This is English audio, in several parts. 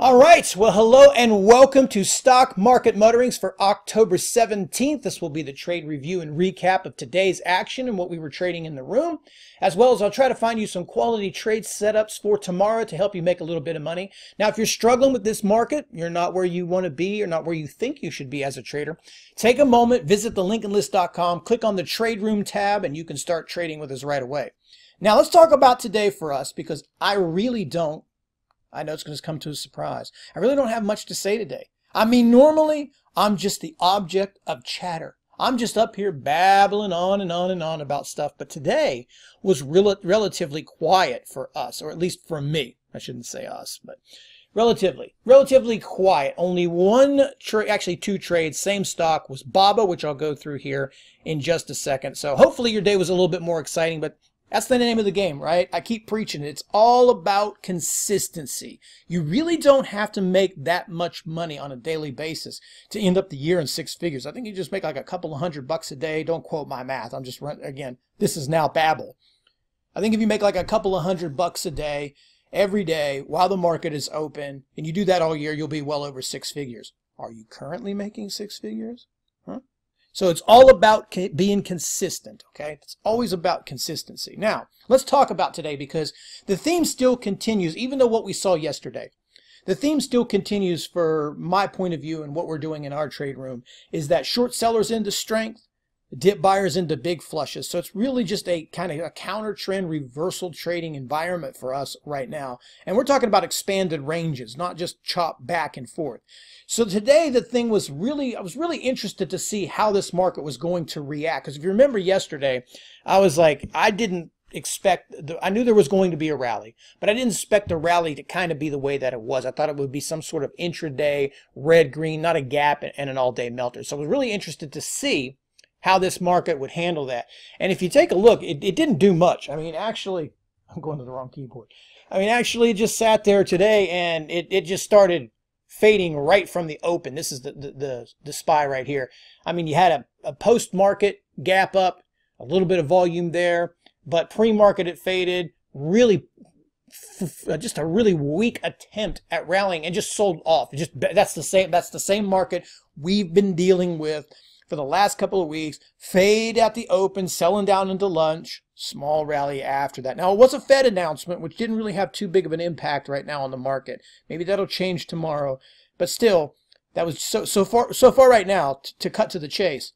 All right, well, hello and welcome to Stock Market Mutterings for October 17th. This will be the trade review and recap of today's action and what we were trading in the room, as well as I'll try to find you some quality trade setups for tomorrow to help you make a little bit of money. Now, if you're struggling with this market, you're not where you want to be or not where you think you should be as a trader, take a moment, visit thelincolnlist.com, click on the Trade Room tab, and you can start trading with us right away. Now, let's talk about today for us because I know it's going to come to a surprise. I really don't have much to say today. I mean, normally, I'm just the object of chatter. I'm just up here babbling on and on and on about stuff. But today was relatively quiet for us, or at least for me. I shouldn't say us, but relatively quiet. Only one trade, actually two trades, same stock, was BABA, which I'll go through here in just a second. So hopefully your day was a little bit more exciting, but that's the name of the game, right? I keep preaching it. It's all about consistency. You really don't have to make that much money on a daily basis to end up the year in six figures. I think you just make like a couple of $100 a day. Don't quote my math. I'm just running, again, this is now babble. I think if you make like a couple of $100 a day, every day, while the market is open, and you do that all year, you'll be well over six figures. Are you currently making six figures? Huh? So it's all about being consistent, okay? It's always about consistency. Now, let's talk about today because the theme still continues, even though what we saw yesterday. The theme still continues for my point of view and what we're doing in our trade room is that short sellers into strength, dip buyers into big flushes. So it's really just a kind of a counter trend reversal trading environment for us right now. And we're talking about expanded ranges, not just chop back and forth. So today the thing was I was really interested to see how this market was going to react. Because if you remember yesterday, I was like, I knew there was going to be a rally, but I didn't expect the rally to kind of be the way that it was. I thought it would be some sort of intraday red-green, not a gap and an all-day melter. So I was really interested to see how this market would handle that. And if you take a look, it didn't do much. I mean, actually, I'm going to the wrong keyboard. I mean, actually, it just sat there today, and it just started fading right from the open. This is the SPY right here. I mean, you had a post-market gap up, a little bit of volume there, but pre-market it faded. Really, just a really weak attempt at rallying and just sold off. That's the same market we've been dealing with for the last couple of weeks. Fade at the open, selling down into lunch, small rally after that. Now, it was a Fed announcement, which didn't really have too big of an impact right now on the market. Maybe that'll change tomorrow. But still, that was so far right now, to cut to the chase.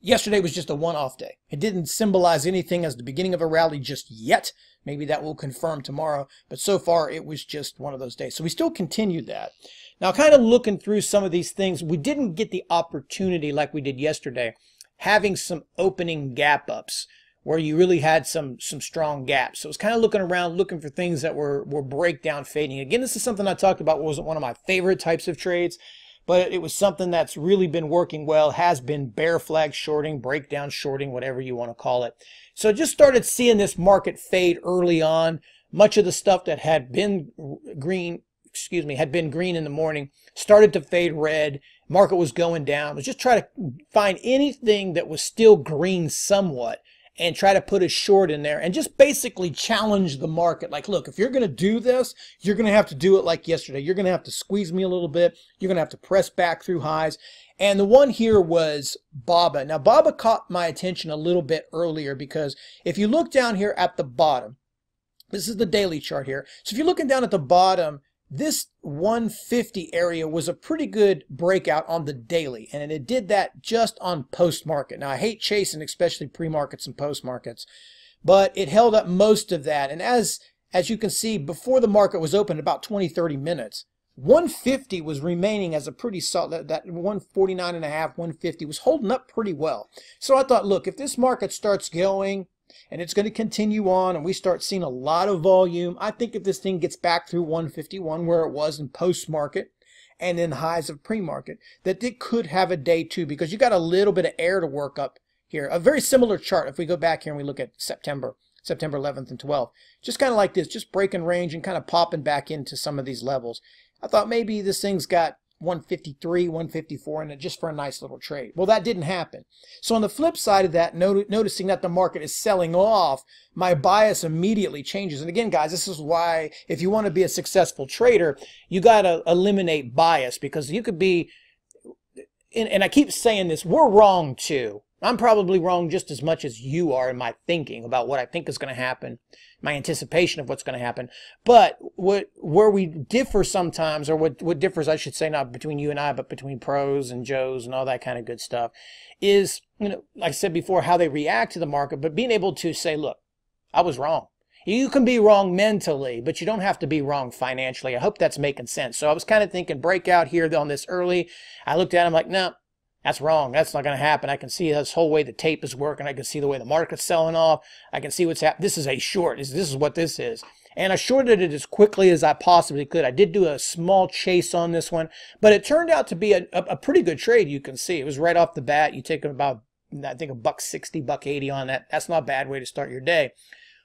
Yesterday was just a one-off day. It didn't symbolize anything as the beginning of a rally just yet. Maybe that will confirm tomorrow. But so far, it was just one of those days. So we still continued that. Now, kind of looking through some of these things, we didn't get the opportunity like we did yesterday, having some opening gap ups where you really had some strong gaps. So it's kind of looking around, looking for things that were breakdown fading. Again, this is something I talked about. It wasn't one of my favorite types of trades, but it was something that's really been working well, has been bear flag shorting, breakdown shorting, whatever you want to call it. So just started seeing this market fade early on. Much of the stuff that had been green in the morning, started to fade red. Market was going down. I was just trying to find anything that was still green somewhat and try to put a short in there and just basically challenge the market. Like, look, if you're going to do this, you're going to have to do it like yesterday. You're going to have to squeeze me a little bit. You're going to have to press back through highs. And the one here was BABA. Now, BABA caught my attention a little bit earlier because if you look down here at the bottom, this is the daily chart here. So if you're looking down at the bottom, this 150 area was a pretty good breakout on the daily, and it did that just on post-market. Now, I hate chasing, especially pre-markets and post-markets, but it held up most of that. And as you can see, before the market was open, about 20-30 minutes, 150 was remaining as a pretty solid, that 149.5, 150 was holding up pretty well. So I thought, look, if this market starts going, and it's going to continue on, and we start seeing a lot of volume, I think if this thing gets back through 151 where it was in post-market and in highs of pre-market, that it could have a day too, because you got a little bit of air to work up here. A very similar chart if we go back here and we look at September 11th and 12th. Just kind of like this, just breaking range and kind of popping back into some of these levels. I thought maybe this thing's got 153, 154, and just for a nice little trade. Well, that didn't happen. So on the flip side of that, noticing that the market is selling off, my bias immediately changes. And again, guys, this is why if you want to be a successful trader, you got to eliminate bias, because you could be, and I keep saying this, we're wrong too. I'm probably wrong just as much as you are in my thinking about what I think is going to happen, my anticipation of what's going to happen. But where we differ sometimes, or what differs, I should say, not between you and I, but between pros and Joes and all that kind of good stuff, is, you know, like I said before, how they react to the market, but being able to say, look, I was wrong. You can be wrong mentally, but you don't have to be wrong financially. I hope that's making sense. So I was kind of thinking breakout here on this early. I looked at it, I'm like, no. That's wrong. That's not going to happen. I can see this whole way the tape is working. I can see the way the market's selling off. I can see what's happening. This is a short. This is what this is. And I shorted it as quickly as I possibly could. I did do a small chase on this one, but it turned out to be a pretty good trade. You can see it was right off the bat. You take about, I think, $1.60, $1.80 on that. That's not a bad way to start your day.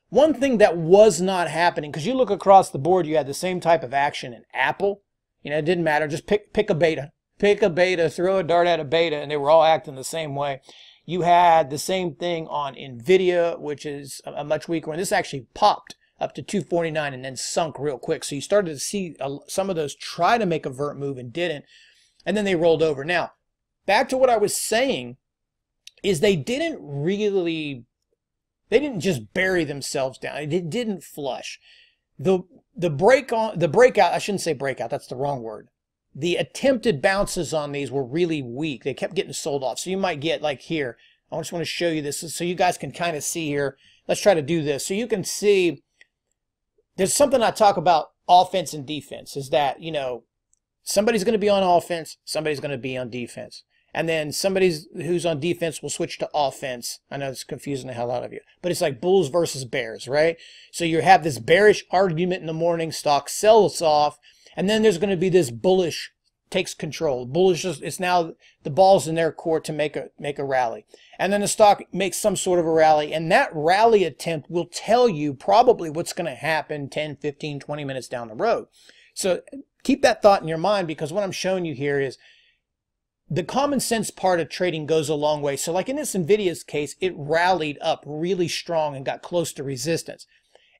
One thing that was not happening, because you look across the board, you had the same type of action in Apple. You know, it didn't matter. Just pick a beta. Pick a beta, throw a dart at a beta, and they were all acting the same way. You had the same thing on NVDA, which is a much weaker one. This actually popped up to 249 and then sunk real quick. So you started to see some of those try to make a vert move and didn't, and then they rolled over. Now, back to what I was saying, is they didn't just bury themselves down. It didn't flush. The breakout, I shouldn't say breakout, that's the wrong word. The attempted bounces on these were really weak. They kept getting sold off. So you might get like here. I just want to show you this so you guys can kind of see here. Let's try to do this. So you can see there's something I talk about offense and defense, is that, you know, somebody's going to be on offense, somebody's going to be on defense. And then somebody who's on defense will switch to offense. I know it's confusing the hell out of you, but it's like bulls versus bears, right? So you have this bearish argument in the morning, stock sells off. And then there's going to be this bullish takes control. Bullish is now the ball's in their court to make a rally. And then the stock makes some sort of a rally. And that rally attempt will tell you probably what's going to happen 10, 15, 20 minutes down the road. So keep that thought in your mind, because what I'm showing you here is the common sense part of trading goes a long way. So like in this NVIDIA's case, it rallied up really strong and got close to resistance.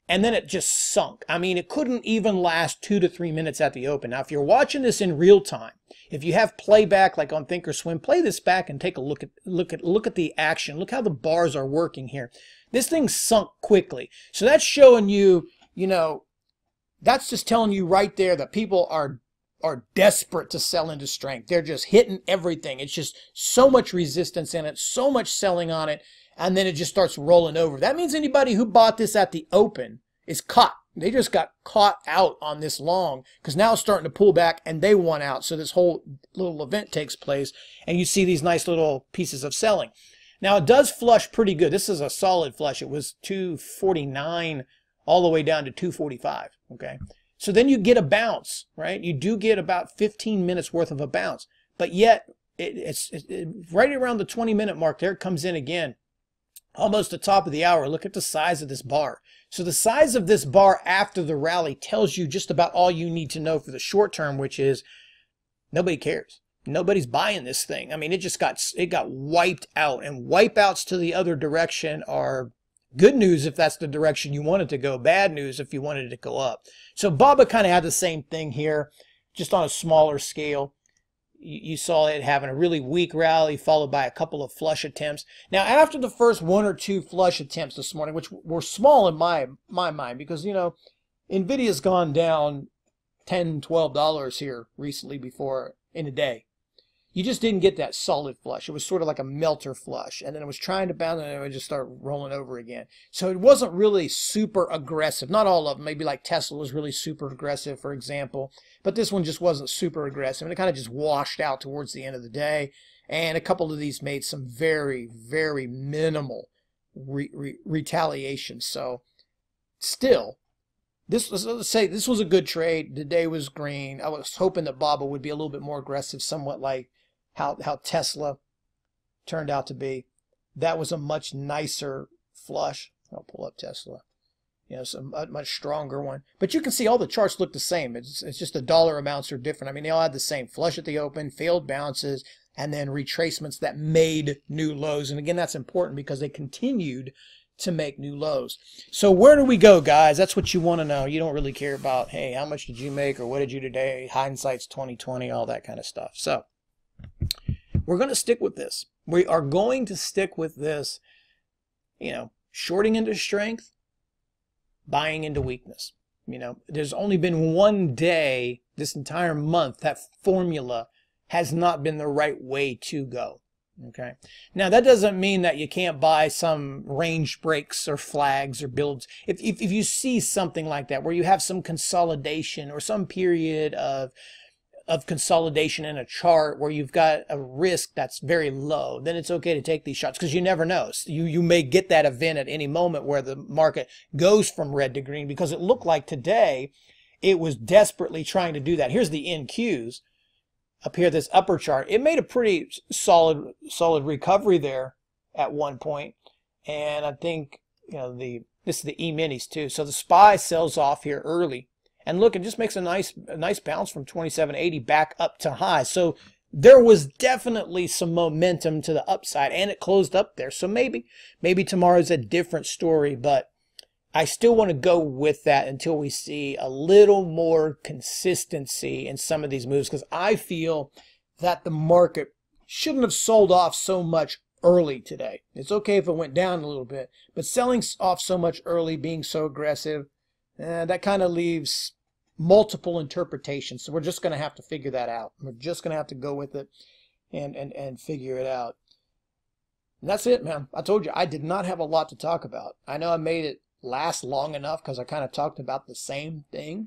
And then it just sunk. I mean, it couldn't even last 2 to 3 minutes at the open. Now, if you're watching this in real time, if you have playback like on Thinkorswim, play this back and take a look at the action. Look how the bars are working here. This thing sunk quickly. So that's showing you, you know, that's just telling you right there that people are desperate to sell into strength. They're just hitting everything. It's just so much resistance in it, so much selling on it. And then it just starts rolling over. That means anybody who bought this at the open is caught. They just got caught out on this long, because now it's starting to pull back and they want out. So this whole little event takes place and you see these nice little pieces of selling. Now it does flush pretty good. This is a solid flush. It was 249 all the way down to 245. Okay. So then you get a bounce, right? You do get about 15 minutes worth of a bounce, but yet it's right around the 20-minute mark. There it comes in again. Almost the top of the hour. Look at the size of this bar. So the size of this bar after the rally tells you just about all you need to know for the short term, which is nobody cares. Nobody's buying this thing. I mean, it got wiped out, and wipeouts to the other direction are good news if that's the direction you want it to go. Bad news if you wanted it to go up. So BABA kind of had the same thing here, just on a smaller scale. You saw it having a really weak rally followed by a couple of flush attempts. Now, after the first 1 or 2 flush attempts this morning, which were small in my mind, because, you know, NVIDIA's gone down $10, $12 here recently before in a day. You just didn't get that solid flush. It was sort of like a melter flush, and then it was trying to bounce and it would just start rolling over again. So it wasn't really super aggressive. Not all of them. Maybe like Tesla was really super aggressive, for example. But this one just wasn't super aggressive, and it kind of just washed out towards the end of the day. And a couple of these made some very, very minimal retaliation. So still, let's say this was a good trade. The day was green. I was hoping that BABA would be a little bit more aggressive, somewhat like how Tesla turned out to be. That was a much nicer flush. I'll pull up Tesla. you know, some much stronger one. But you can see all the charts look the same. It's just the dollar amounts are different. I mean, they all had the same flush at the open, failed bounces, and then retracements that made new lows. And again, that's important because they continued to make new lows. So where do we go, guys? That's what you want to know. You don't really care about, hey, how much did you make or what did you today? Hindsight's 2020, all that kind of stuff. So we're going to stick with this. We are going to stick with this, you know, shorting into strength, buying into weakness. You know, there's only been one day this entire month that formula has not been the right way to go. Okay. Now that doesn't mean that you can't buy some range breaks or flags or builds. If you see something like that where you have some consolidation or some period of consolidation in a chart where you've got a risk that's very low, then it's okay to take these shots because you never know. You may get that event at any moment where the market goes from red to green, because it looked like today it was desperately trying to do that. Here's the NQs. Up here, this upper chart, it made a pretty solid recovery there at one point, and I think, you know, this is the E-minis too. So the SPY sells off here early, and look, it just makes a nice bounce from 2780 back up to high. So there was definitely some momentum to the upside, and it closed up there. So maybe tomorrow's a different story, but I still want to go with that until we see a little more consistency in some of these moves, because I feel that the market shouldn't have sold off so much early today. It's okay if it went down a little bit, but selling off so much early, being so aggressive, that kind of leaves multiple interpretations. So we're just going to have to figure that out. We're just going to have to go with it and figure it out. And that's it, man. I told you I did not have a lot to talk about. I know I made it last long enough because I kind of talked about the same thing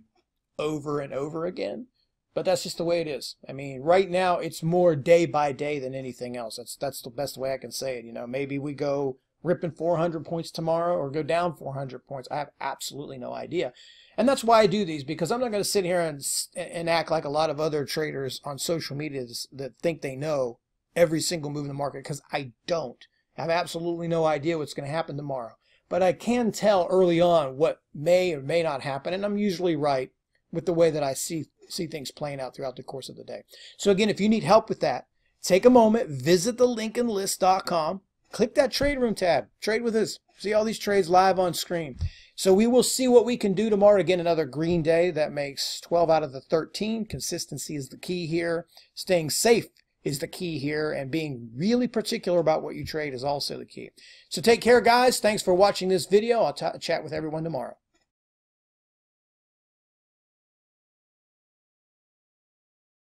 over and over again, but that's just the way it is. I mean, right now it's more day by day than anything else. That's the best way I can say it. You know, maybe we go ripping 400 points tomorrow or go down 400 points. I have absolutely no idea. And that's why I do these, because I'm not going to sit here and act like a lot of other traders on social media that think they know every single move in the market, because I don't. I have absolutely no idea what's going to happen tomorrow. But I can tell early on what may or may not happen, and I'm usually right with the way that I see things playing out throughout the course of the day. So again, if you need help with that, take a moment, visit the lincolnlist.com, click that trade room tab, trade with us, see all these trades live on screen. So we will see what we can do tomorrow. Again, another green day. That makes 12 out of the 13. Consistency is the key here. Staying safe is the key here, and being really particular about what you trade is also the key. So take care, guys. Thanks for watching this video. I'll chat with everyone tomorrow.